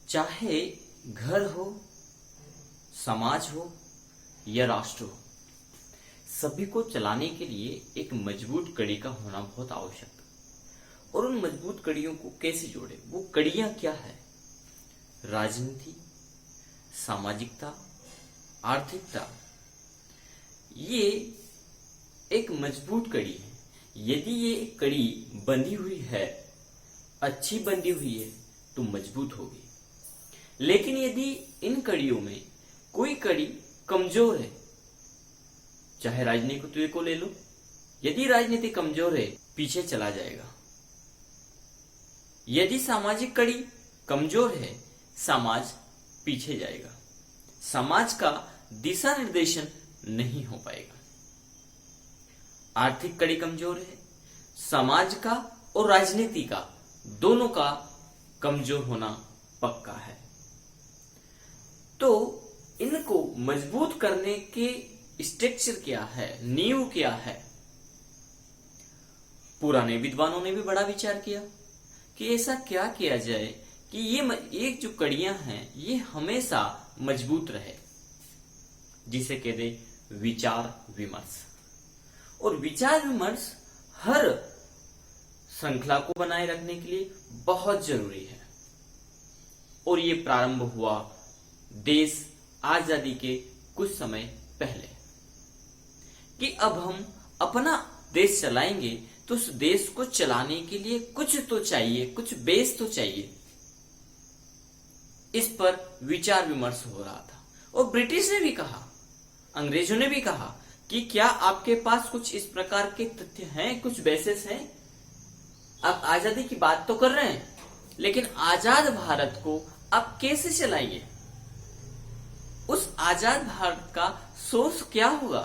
चाहे घर हो, समाज हो या राष्ट्र हो, सभी को चलाने के लिए एक मजबूत कड़ी का होना बहुत आवश्यक है। और उन मजबूत कड़ियों को कैसे जोड़े, वो कड़ियां क्या है? राजनीति, सामाजिकता, आर्थिकता, ये एक मजबूत कड़ी है। यदि ये कड़ी बंधी हुई है, अच्छी बंधी हुई है, तो मजबूत होगी। लेकिन यदि इन कड़ियों में कोई कड़ी कमजोर है, चाहे राजनीति को ले लो, यदि राजनीति कमजोर है, पीछे चला जाएगा। यदि सामाजिक कड़ी कमजोर है, समाज पीछे जाएगा, समाज का दिशा निर्देशन नहीं हो पाएगा। आर्थिक कड़ी कमजोर है, समाज का और राजनीति का दोनों का कमजोर होना पक्का है। तो इनको मजबूत करने के स्ट्रक्चर क्या है, नींव क्या है? पुराने विद्वानों ने भी बड़ा विचार किया कि ऐसा क्या किया जाए कि ये एक जो कड़ियां हैं ये हमेशा मजबूत रहे, जिसे कहते विचार विमर्श। और विचार विमर्श हर श्रृंखला को बनाए रखने के लिए बहुत जरूरी है। और ये प्रारंभ हुआ देश आजादी के कुछ समय पहले कि अब हम अपना देश चलाएंगे तो उस देश को चलाने के लिए कुछ तो चाहिए, कुछ बेस तो चाहिए। इस पर विचार विमर्श हो रहा था। और ब्रिटिश ने भी कहा, अंग्रेजों ने भी कहा कि क्या आपके पास कुछ इस प्रकार के तथ्य हैं, कुछ बेसिस हैं? आप आजादी की बात तो कर रहे हैं, लेकिन आजाद भारत को आप कैसे चलाएंगे? उस आजाद भारत का सोर्स क्या होगा,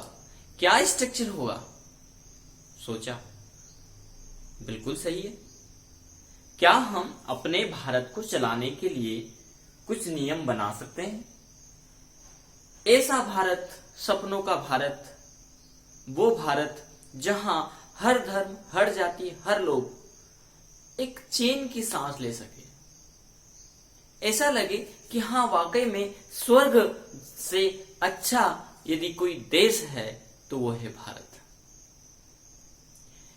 क्या स्ट्रक्चर होगा? सोचा, बिल्कुल सही है। क्या हम अपने भारत को चलाने के लिए कुछ नियम बना सकते हैं? ऐसा भारत, सपनों का भारत, वो भारत जहां हर धर्म, हर जाति, हर लोग एक चैन की सांस ले सके, ऐसा लगे कि हाँ वाकई में स्वर्ग से अच्छा यदि कोई देश है तो वो है भारत।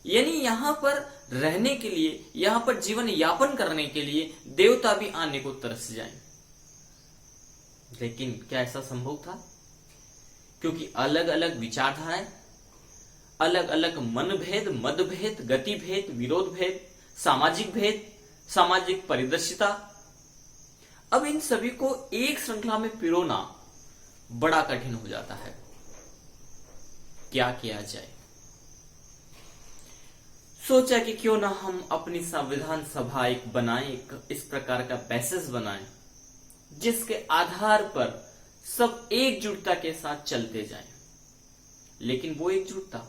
यानी यहां पर रहने के लिए, यहां पर जीवन यापन करने के लिए देवता भी आने को तरस जाएं। लेकिन क्या ऐसा संभव था? क्योंकि अलग अलग विचारधाराएं, अलग अलग मनभेद, मतभेद, गतिभेद, विरोध भेद, सामाजिक भेद, सामाजिक परिदृश्यता, अब इन सभी को एक श्रृंखला में पिरोना बड़ा कठिन हो जाता है। क्या किया जाए? सोचा कि क्यों ना हम अपनी संविधान सभा एक बनाएं, इस प्रकार का बेसिस बनाएं जिसके आधार पर सब एकजुटता के साथ चलते जाएं। लेकिन वो एकजुटता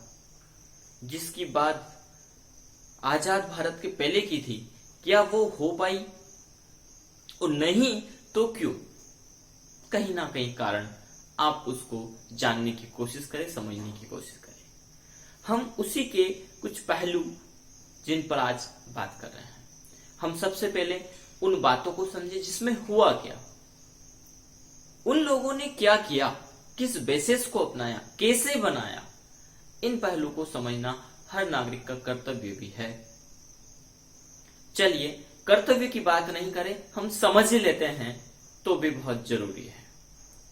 जिसकी बात आजाद भारत के पहले की थी, क्या वो हो पाई? और नहीं तो क्यों? कहीं ना कहीं कारण आप उसको जानने की कोशिश करें, समझने की कोशिश करें। हम उसी के कुछ पहलू जिन पर आज बात कर रहे हैं। हम सबसे पहले उन बातों को समझे जिसमें हुआ क्या, उन लोगों ने क्या किया, किस बेसिस को अपनाया, कैसे बनाया। इन पहलू को समझना हर नागरिक का कर्तव्य भी है। चलिए, कर्तव्य की बात नहीं करें, हम समझ ही लेते हैं तो भी बहुत जरूरी है।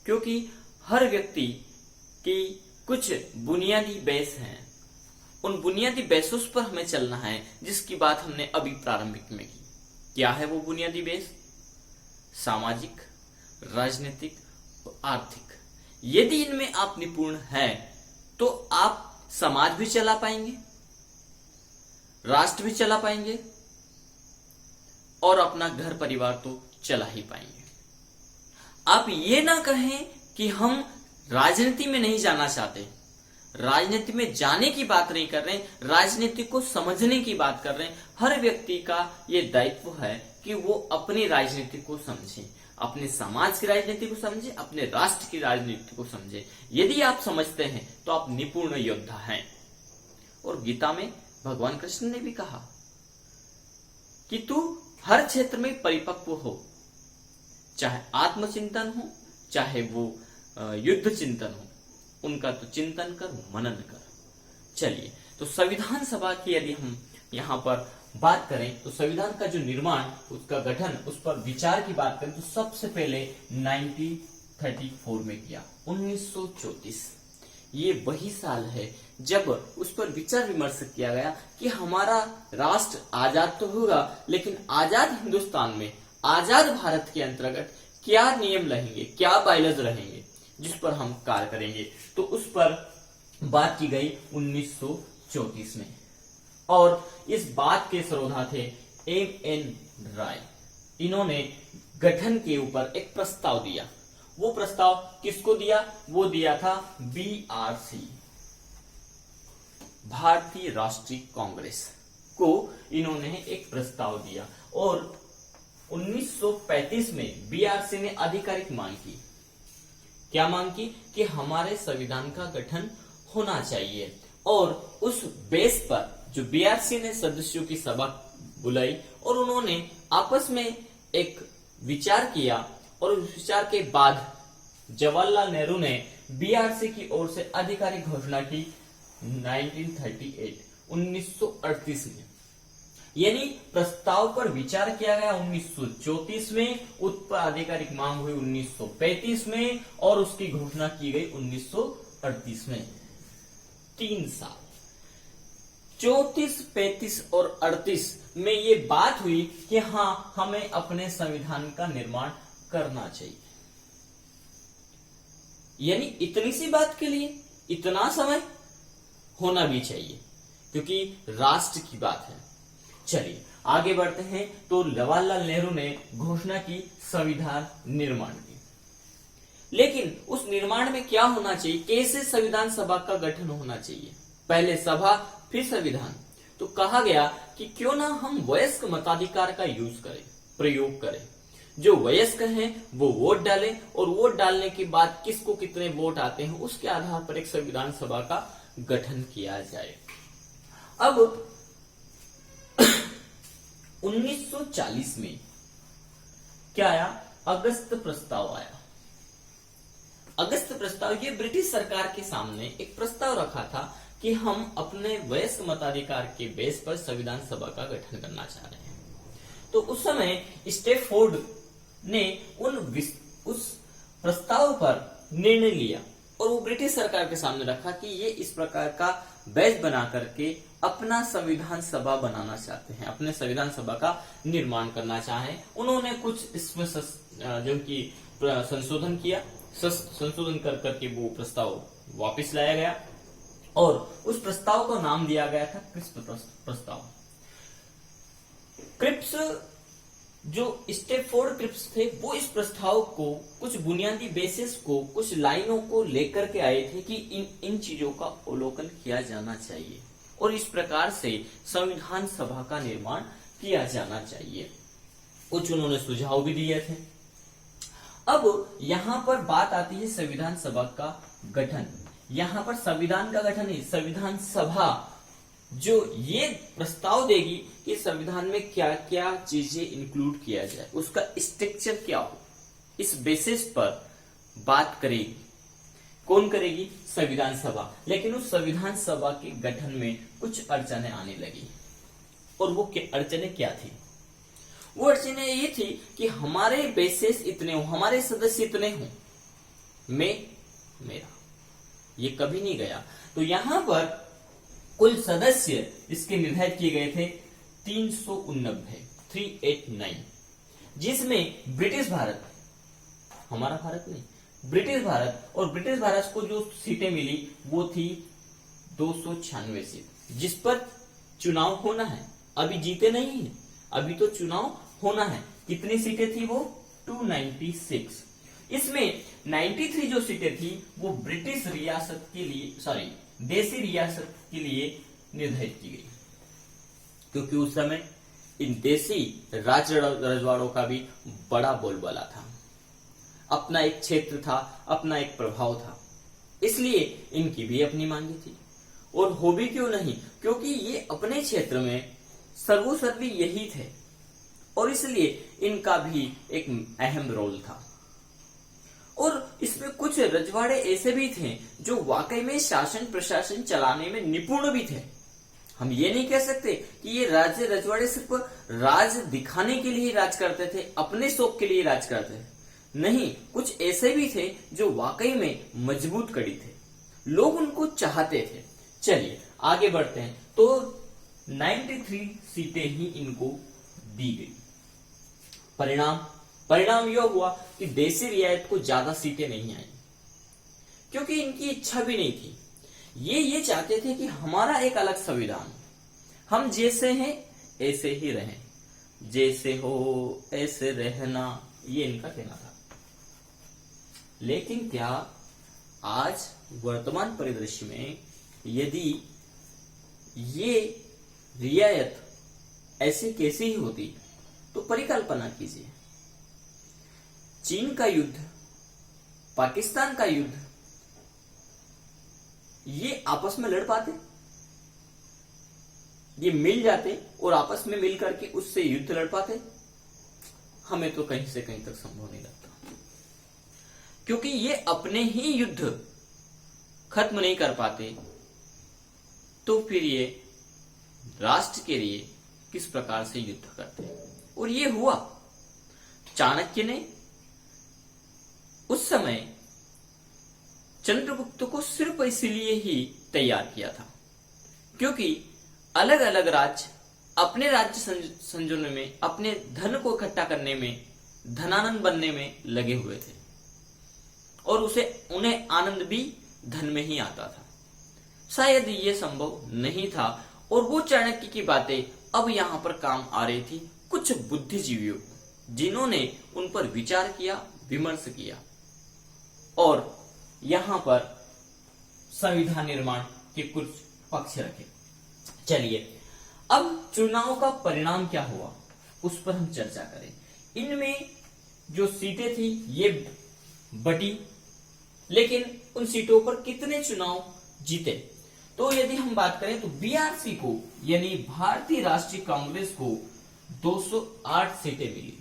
क्योंकि हर व्यक्ति की कुछ बुनियादी बेस हैं, उन बुनियादी बेसों पर हमें चलना है जिसकी बात हमने अभी प्रारंभिक में की। क्या है वो बुनियादी बेस? सामाजिक, राजनीतिक और आर्थिक। यदि इनमें आप निपुण हैं तो आप समाज भी चला पाएंगे, राष्ट्र भी चला पाएंगे और अपना घर परिवार तो चला ही पाएंगे। आप ये ना कहें कि हम राजनीति में नहीं जाना चाहते, राजनीति में जाने की बात नहीं कर रहे, राजनीति को समझने की बात कर रहे हैं। हर व्यक्ति का ये दायित्व है कि वो अपनी राजनीति को समझे, अपने समाज की राजनीति को समझे, अपने राष्ट्र की राजनीति को समझे। यदि आप समझते हैं तो आप निपुण योद्धा हैं। और गीता में भगवान कृष्ण ने भी कहा कि तू हर क्षेत्र में परिपक्व हो, चाहे आत्मचिंतन हो, चाहे वो युद्ध चिंतन हो, उनका तो चिंतन कर, मनन कर। चलिए, तो संविधान सभा की यदि हम यहाँ पर बात करें तो संविधान का जो निर्माण, उसका गठन, उस पर विचार की बात करें तो सबसे पहले 1934 में किया, 1934। ये वही साल है जब उस पर विचार विमर्श किया गया कि हमारा राष्ट्र आजाद तो होगा, लेकिन आजाद हिंदुस्तान में, आजाद भारत के अंतर्गत क्या नियम रहेंगे, क्या बायलॉज रहेंगे जिस पर हम कार्य करेंगे। तो उस पर बात की गई 1934 में। और इस बात के सरोधा थे एम.एन. राय। इन्होंने गठन के ऊपर एक प्रस्ताव दिया। वो प्रस्ताव किसको दिया? वो दिया था बीआरसी, भारतीय राष्ट्रीय कांग्रेस को इन्होंने एक प्रस्ताव दिया। और 1935 में बीआरसी ने आधिकारिक मांग की। क्या मांग की? कि हमारे संविधान का गठन होना चाहिए। और उस बेस पर जो बीआरसी ने सदस्यों की सभा बुलाई और उन्होंने आपस में एक विचार किया, और उस विचार के बाद जवाहरलाल नेहरू ने बीआरसी की ओर से आधिकारिक घोषणा की 1938 में। यानी प्रस्ताव पर विचार किया गया 1934 में, उस पर आधिकारिक मांग हुई 1935 में, और उसकी घोषणा की गई 1938 में। 3 साल 34, 35 और 38 में ये बात हुई कि हाँ, हमें अपने संविधान का निर्माण करना चाहिए। यानी इतनी सी बात के लिए इतना समय होना भी चाहिए, क्योंकि राष्ट्र की बात है। चलिए आगे बढ़ते हैं। तो जवाहरलाल नेहरू ने घोषणा की संविधान निर्माण की, लेकिन उस निर्माण में क्या होना चाहिए, कैसे संविधान सभा का गठन होना चाहिए? पहले सभा फिर संविधान। तो कहा गया कि क्यों ना हम वयस्क मताधिकार का यूज करें, प्रयोग करें। जो वयस्क हैं वो वोट डालें, और वोट डालने के बाद किसको कितने वोट आते हैं उसके आधार पर एक संविधान सभा का गठन किया जाए। अब 1940 में क्या आया? अगस्त प्रस्ताव आया। अगस्त प्रस्ताव, ये ब्रिटिश सरकार के सामने एक प्रस्ताव रखा था कि हम अपने वयस्क मताधिकार के बेस पर संविधान सभा का गठन करना चाह रहे हैं। तो उस समय स्टैफोर्ड ने उस प्रस्ताव पर निर्णय लिया और वो ब्रिटिश सरकार के सामने रखा कि ये इस प्रकार का बैच बना करके अपना संविधान सभा बनाना चाहते हैं, अपने संविधान सभा का निर्माण करना चाहें। उन्होंने कुछ इसमें जो कि संशोधन किया, संशोधन कर करके वो प्रस्ताव वापस लाया गया, और उस प्रस्ताव को नाम दिया गया था क्रिप्स प्रस्ताव। क्रिप्स, जो स्टैफोर्ड क्रिप्स थे, वो इस प्रस्ताव को, कुछ बुनियादी बेसिस को, कुछ लाइनों को लेकर के आए थे कि इन चीजों का अवलोकन किया जाना चाहिए और इस प्रकार से संविधान सभा का निर्माण किया जाना चाहिए। कुछ उन्होंने सुझाव भी दिए थे। अब यहां पर बात आती है संविधान सभा का गठन। यहां पर संविधान का गठन है, संविधान सभा जो ये प्रस्ताव देगी कि संविधान में क्या क्या चीजें इंक्लूड किया जाए, उसका स्ट्रक्चर क्या हो, इस बेसिस पर बात करेगी। कौन करेगी? संविधान सभा। लेकिन उस संविधान सभा के गठन में कुछ अड़चने आने लगी, और वो अड़चने क्या थी? वो अड़चने ये थी कि हमारे बेसिस इतने हो, हमारे सदस्य इतने हो, मेरा ये कभी नहीं गया। तो यहां पर कुल सदस्य इसके निर्धारित किए गए थे 389, जिसमें ब्रिटिश भारत, हमारा भारत नहीं, ब्रिटिश भारत, और ब्रिटिश भारत को जो सीटें मिली वो थी 296 सीट, जिस पर चुनाव होना है। अभी जीते नहीं है, अभी तो चुनाव होना है। कितनी सीटें थी वो? 296। इसमें 93 जो सीटें थी वो ब्रिटिश रियासत के लिए, देसी रियासत के लिए निर्धारित की गई, क्योंकि उस समय इन देसी राज्य रजवाड़ों का भी बड़ा बोलबाला था, अपना एक क्षेत्र था, अपना एक प्रभाव था, इसलिए इनकी भी अपनी मांगी थी। और हो भी क्यों नहीं, क्योंकि ये अपने क्षेत्र में सर्वोसर्वी यही थे, और इसलिए इनका भी एक अहम रोल था। और इसमें कुछ रजवाड़े ऐसे भी थे जो वाकई में शासन प्रशासन चलाने में निपुण भी थे। हम ये नहीं कह सकते कि ये राज्य रजवाड़े सिर्फ राज दिखाने के लिए राज करते थे, अपने शौक के लिए राज करते थे। नहीं, कुछ ऐसे भी थे जो वाकई में मजबूत कड़ी थे, लोग उनको चाहते थे। चलिए आगे बढ़ते हैं। तो 93 सीटें ही इनको दी गई। परिणाम यह हुआ कि देसी रियायत को ज्यादा सीटें नहीं आई, क्योंकि इनकी इच्छा भी नहीं थी। ये चाहते थे कि हमारा एक अलग संविधान, हम जैसे हैं ऐसे ही रहें, जैसे हो ऐसे रहना, ये इनका कहना था। लेकिन क्या आज वर्तमान परिदृश्य में यदि ये रियायत ऐसी कैसी ही होती, तो परिकल्पना कीजिए, चीन का युद्ध, पाकिस्तान का युद्ध, ये आपस में लड़ पाते? ये मिल जाते और आपस में मिल करके उससे युद्ध लड़ पाते? हमें तो कहीं से कहीं तक संभव नहीं लगता, क्योंकि ये अपने ही युद्ध खत्म नहीं कर पाते, तो फिर ये राष्ट्र के लिए किस प्रकार से युद्ध करते? और ये हुआ। चाणक्य ने उस समय चंद्रगुप्त को सिर्फ इसलिए ही तैयार किया था क्योंकि अलग अलग राज्य अपने राज्य संजोने में, अपने धन को इकट्ठा करने में, धनानंद बनने में लगे हुए थे, और उन्हें आनंद भी धन में ही आता था। शायद ये संभव नहीं था, और वो चाणक्य की बातें अब यहां पर काम आ रही थी कुछ बुद्धिजीवियों को, जिन्होंने उन पर विचार किया, विमर्श किया, और यहां पर संविधान निर्माण के कुछ पक्ष रखे। चलिए अब चुनाव का परिणाम क्या हुआ उस पर हम चर्चा करें। इनमें जो सीटें थी ये बटी, लेकिन उन सीटों पर कितने चुनाव जीते? तो यदि हम बात करें तो बीआरसी को, यानी भारतीय राष्ट्रीय कांग्रेस को 208 सीटें मिली।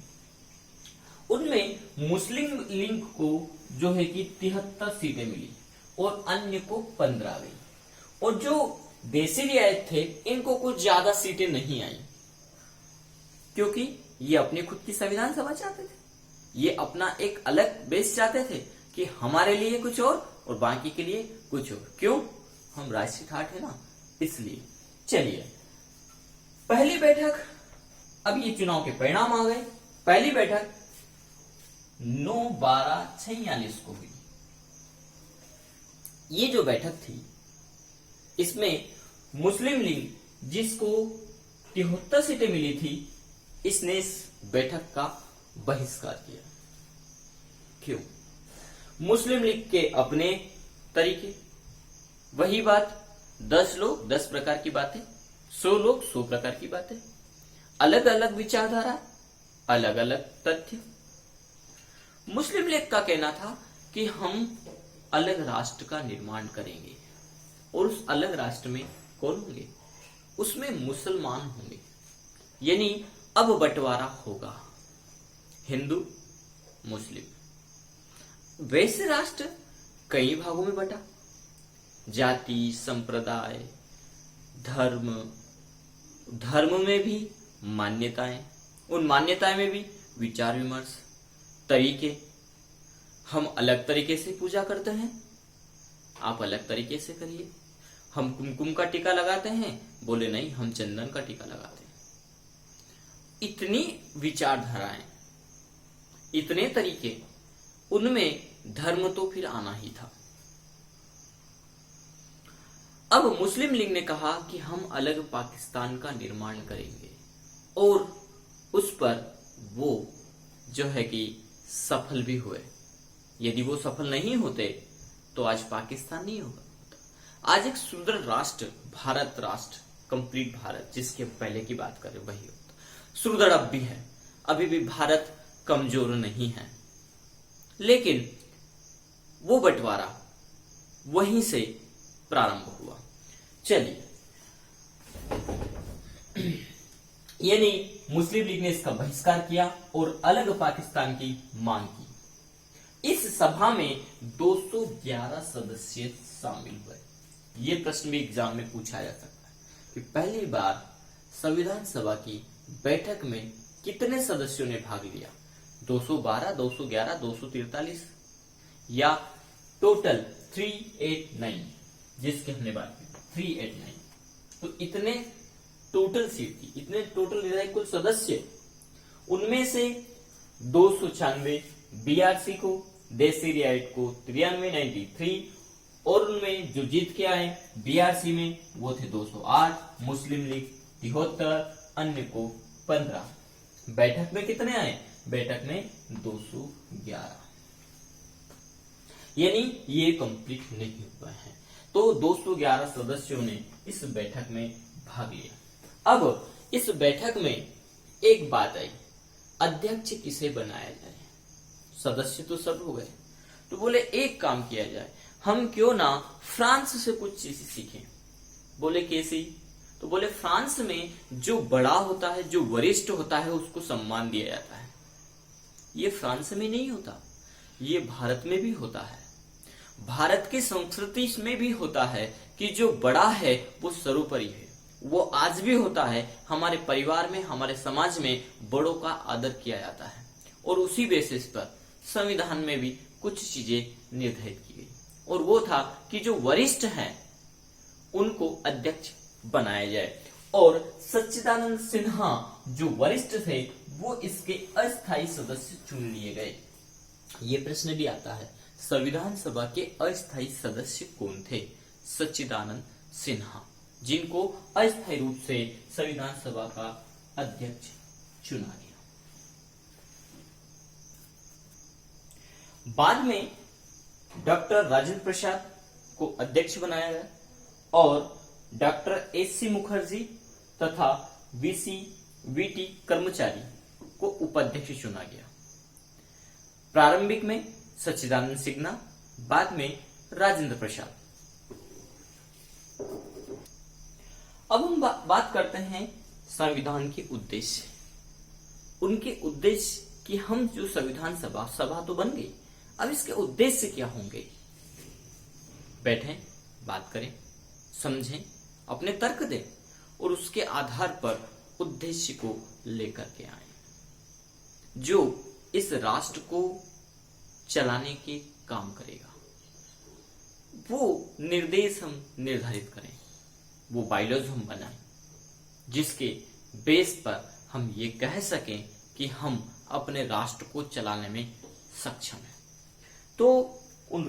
उनमें मुस्लिम लीग को जो है कि 73 सीटें मिली और अन्य को 15 गई। और जो देसी रियायत थे इनको कुछ ज्यादा सीटें नहीं आई, क्योंकि ये अपनी खुद की संविधान सभा चाहते थे, ये अपना एक अलग बेस चाहते थे कि हमारे लिए कुछ और बाकी के लिए कुछ और। क्यों? हम राष्ट्रीय ठाठ है ना, इसलिए। चलिए पहली बैठक, अब ये चुनाव के परिणाम आ गए। पहली बैठक 9/12/46 को हुई। ये जो बैठक थी इसमें मुस्लिम लीग, जिसको 73 सीटें मिली थी, इसने इस बैठक का बहिष्कार किया। क्यों? मुस्लिम लीग के अपने तरीके, वही बात, 10 लोग 10 प्रकार की बातें, 100 लोग 100 प्रकार की बातें, अलग अलग विचारधारा, अलग अलग तथ्य। मुस्लिम लीग का कहना था कि हम अलग राष्ट्र का निर्माण करेंगे, और उस अलग राष्ट्र में कौन होंगे? उसमें मुसलमान होंगे, यानी अब बंटवारा होगा हिंदू मुस्लिम। वैसे राष्ट्र कई भागों में बटा, जाति, संप्रदाय, धर्म में भी मान्यताएं, उन मान्यताएं में भी विचार विमर्श, तरीके। हम अलग तरीके से पूजा करते हैं, आप अलग तरीके से करिए। हम कुमकुम का टीका लगाते हैं, बोले नहीं हम चंदन का टीका लगाते हैं। इतनी विचारधाराएं, इतने तरीके, उनमें धर्म तो फिर आना ही था। अब मुस्लिम लीग ने कहा कि हम अलग पाकिस्तान का निर्माण करेंगे, और उस पर वो जो है कि सफल भी हुए। यदि वो सफल नहीं होते तो आज पाकिस्तान नहीं होगा, आज एक सुदृढ़ राष्ट्र, भारत राष्ट्र, कंप्लीट भारत, जिसके पहले की बात करें वही होता। सुदृढ़ अब भी है, अभी भी भारत कमजोर नहीं है, लेकिन वो बंटवारा वहीं से प्रारंभ हुआ। चलिए यानी मुस्लिम लीग ने इसका बहिष्कार किया और अलग पाकिस्तान की मांग की। इस सभा में 211 सदस्य शामिल हुए। ये प्रश्न भी एग्जाम में पूछा जा सकता है कि पहली बार संविधान सभा की बैठक में कितने सदस्यों ने भाग लिया, 212, 211, 243 या टोटल 389, जिसके हमने बात की 389। तो इतने टोटल सीट थी, इतने टोटल विधायक कुल सदस्य, उनमें से 296 बीआरसी को, देसी रियायत को 93 93, और उनमें जो जीत के आए बीआरसी में वो थे 208, मुस्लिम लीग 73, अन्य को 15। बैठक में कितने आए, बैठक में 211, यानी ये कंप्लीट नहीं हुआ है। तो 211 सदस्यों ने इस बैठक में भाग लिया। अब इस बैठक में एक बात आई, अध्यक्ष किसे बनाया जाए। सदस्य तो सब हो गए, तो बोले एक काम किया जाए, हम क्यों ना फ्रांस से कुछ चीज सीखें। बोले कैसे, तो बोले फ्रांस में जो बड़ा होता है, जो वरिष्ठ होता है, उसको सम्मान दिया जाता है। ये फ्रांस में नहीं होता, ये भारत में भी होता है। भारत की संस्कृति में भी होता है कि जो बड़ा है वो सर्वोपरि है। वो आज भी होता है, हमारे परिवार में, हमारे समाज में बड़ों का आदर किया जाता है। और उसी बेसिस पर संविधान में भी कुछ चीजें निर्धारित की गई, और वो था कि जो वरिष्ठ हैं उनको अध्यक्ष बनाया जाए। और सच्चिदानंद सिन्हा जो वरिष्ठ थे वो इसके अस्थायी सदस्य चुन लिए गए। ये प्रश्न भी आता है, संविधान सभा के अस्थायी सदस्य कौन थे। सच्चिदानंद सिन्हा, जिनको अस्थायी रूप से संविधान सभा का अध्यक्ष चुना गया। बाद में डॉक्टर राजेंद्र प्रसाद को अध्यक्ष बनाया गया और डॉक्टर एस.सी. मुखर्जी तथा वीटी कर्मचारी को उपाध्यक्ष चुना गया। प्रारंभिक में सच्चिदानंद सिन्हा, बाद में राजेंद्र प्रसाद। अब हम बात करते हैं संविधान के उद्देश्य। उनके उद्देश्य कि हम जो संविधान सभा तो बन गई, अब इसके उद्देश्य क्या होंगे। बैठें, बात करें, समझें, अपने तर्क दें और उसके आधार पर उद्देश्य को लेकर के आए जो इस राष्ट्र को चलाने के काम करेगा। वो निर्देश हम निर्धारित करें, वो बायलॉज हम बनाएं जिसके बेस पर हम ये कह सकें कि हम अपने राष्ट्र को चलाने में सक्षम हैं। तो उन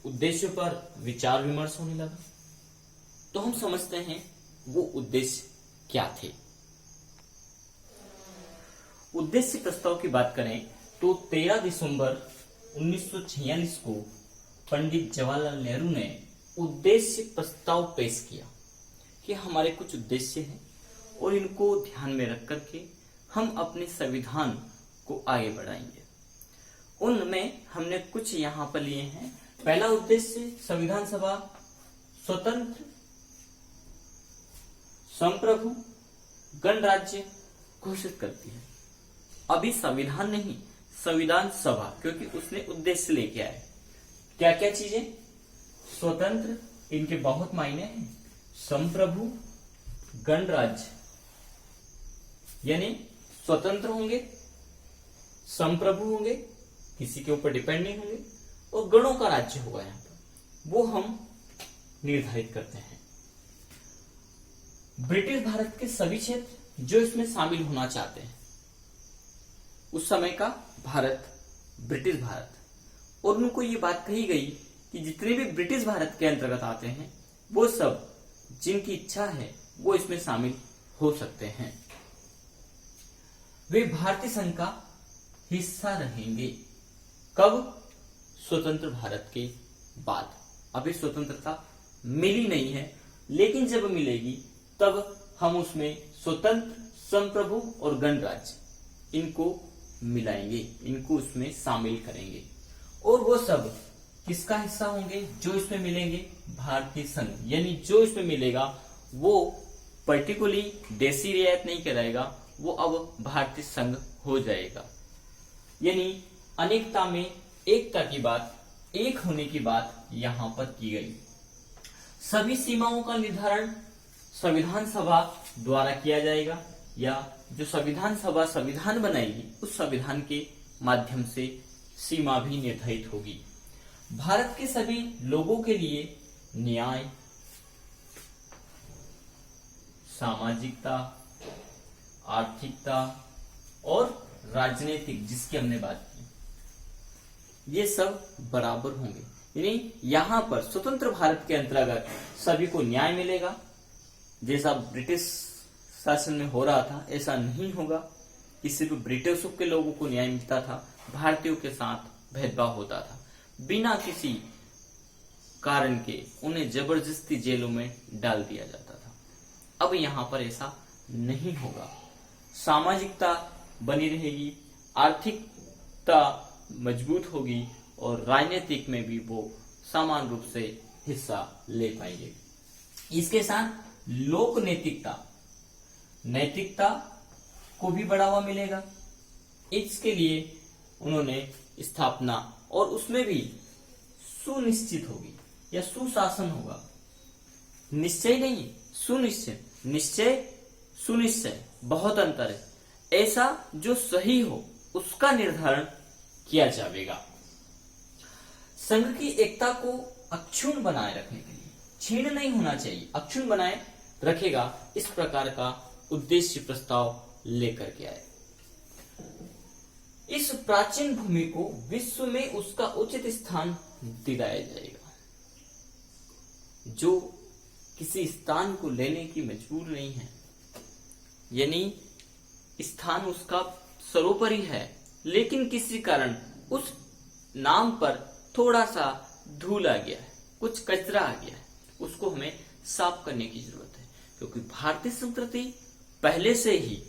उद्देश्यों पर विचार विमर्श होने लगा। तो हम समझते हैं वो उद्देश्य क्या थे। उद्देश्य प्रस्ताव की बात करें तो 13 दिसंबर 1946 को पंडित जवाहरलाल नेहरू ने उद्देश्य प्रस्ताव पेश किया कि हमारे कुछ उद्देश्य हैं और इनको ध्यान में रख करके हम अपने संविधान को आगे बढ़ाएंगे। उनमें हमने कुछ यहाँ पर लिए हैं। पहला उद्देश्य, संविधान सभा स्वतंत्र, संप्रभु, गणराज्य घोषित करती है। अभी संविधान नहीं, संविधान सभा, क्योंकि उसने उद्देश्य लेके आए। क्या क्या चीजें, स्वतंत्र, इनके बहुत मायने हैं, संप्रभु, गणराज्य, यानी स्वतंत्र होंगे, संप्रभु होंगे, किसी के ऊपर डिपेंड नहीं होंगे, और गणों का राज्य होगा यहाँ पर, वो हम निर्धारित करते हैं। ब्रिटिश भारत के सभी क्षेत्र जो इसमें शामिल होना चाहते हैं, उस समय का भारत, ब्रिटिश भारत, और उनको ये बात कही गई कि जितने भी ब्रिटिश भारत के अंतर्गत आते हैं वो सब जिनकी इच्छा है वो इसमें शामिल हो सकते हैं। वे भारतीय संघ का हिस्सा रहेंगे। कब? स्वतंत्र भारत के बाद। अभी स्वतंत्रता मिली नहीं है, लेकिन जब मिलेगी तब हम उसमें स्वतंत्र, संप्रभु और गणराज्य इनको मिलाएंगे, इनको उसमें शामिल करेंगे। और वो सब किसका हिस्सा होंगे? जो इसमें मिलेंगे भारतीय संघ, यानी जो इसमें मिलेगा वो पर्टिकुलरली देसी रियायत नहीं कहलाएगा, वो अब भारतीय संघ हो जाएगा। यानी अनेकता में एकता की बात, एक होने की बात यहां पर की गई। सभी सीमाओं का निर्धारण संविधान सभा द्वारा किया जाएगा, या जो संविधान सभा संविधान बनाएगी उस संविधान के माध्यम से सीमा भी निर्धारित होगी। भारत के सभी लोगों के लिए न्याय, सामाजिकता, आर्थिकता और राजनीतिक, जिसकी हमने बात की, ये सब बराबर होंगे। यानी यहां पर स्वतंत्र भारत के अंतर्गत सभी को न्याय मिलेगा। जैसा ब्रिटिश शासन में हो रहा था ऐसा नहीं होगा कि सिर्फ ब्रिटिशों के लोगों को न्याय मिलता था, भारतीयों के साथ भेदभाव होता था। बिना किसी कारण के उन्हें जबरदस्ती जेलों में डाल दिया जाता था। अब यहां पर ऐसा नहीं होगा। सामाजिकता बनी रहेगी, आर्थिकता मजबूत होगी और राजनीतिक में भी वो समान रूप से हिस्सा ले पाएंगे। इसके साथ लोक नैतिकता को भी बढ़ावा मिलेगा। इसके लिए उन्होंने स्थापना, और उसमें भी सुनिश्चित होगी या सुशासन होगा। निश्चय नहीं, सुनिश्चित। निश्चय सुनिश्चय बहुत अंतर है। ऐसा जो सही हो उसका निर्धारण किया जाएगा। संघ की एकता को अक्षुण्ण बनाए रखने के लिए, छीण नहीं होना चाहिए, अक्षुण्ण बनाए रखेगा, इस प्रकार का उद्देश्य प्रस्ताव लेकर के आए। इस प्राचीन भूमि को विश्व में उसका उचित स्थान दिलाया जाएगा। जो किसी स्थान को लेने की मजबूर नहीं है, यानी स्थान उसका सर्वोपरि है, लेकिन किसी कारण उस नाम पर थोड़ा सा धूल आ गया है, कुछ कचरा आ गया है, उसको हमें साफ करने की जरूरत है। क्योंकि भारतीय संस्कृति पहले से ही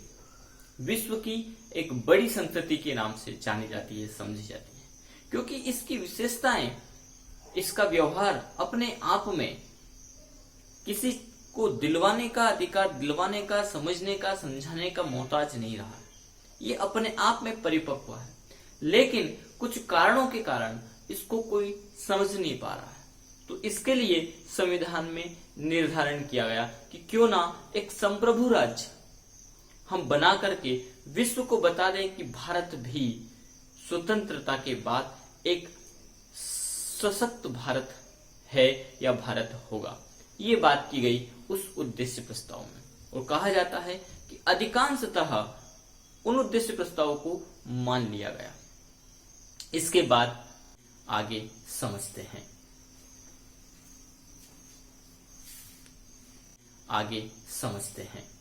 विश्व की एक बड़ी संस्कृति के नाम से जानी जाती है, समझी जाती है। क्योंकि इसकी विशेषताएं, इसका व्यवहार अपने आप में किसी को दिलवाने का अधिकार, दिलवाने का, समझने का, समझाने का मोहताज नहीं रहा है। ये अपने आप में परिपक्व है, लेकिन कुछ कारणों के कारण इसको कोई समझ नहीं पा रहा है। तो इसके लिए संविधान में निर्धारण किया गया कि क्यों ना एक संप्रभु राज्य हम बना करके विश्व को बता दें कि भारत भी स्वतंत्रता के बाद एक सशक्त भारत है या भारत होगा। ये बात की गई उस उद्देश्य प्रस्ताव में, और कहा जाता है कि अधिकांशतः उन उद्देश्य प्रस्तावों को मान लिया गया। इसके बाद आगे समझते हैं। आगे समझते हैं।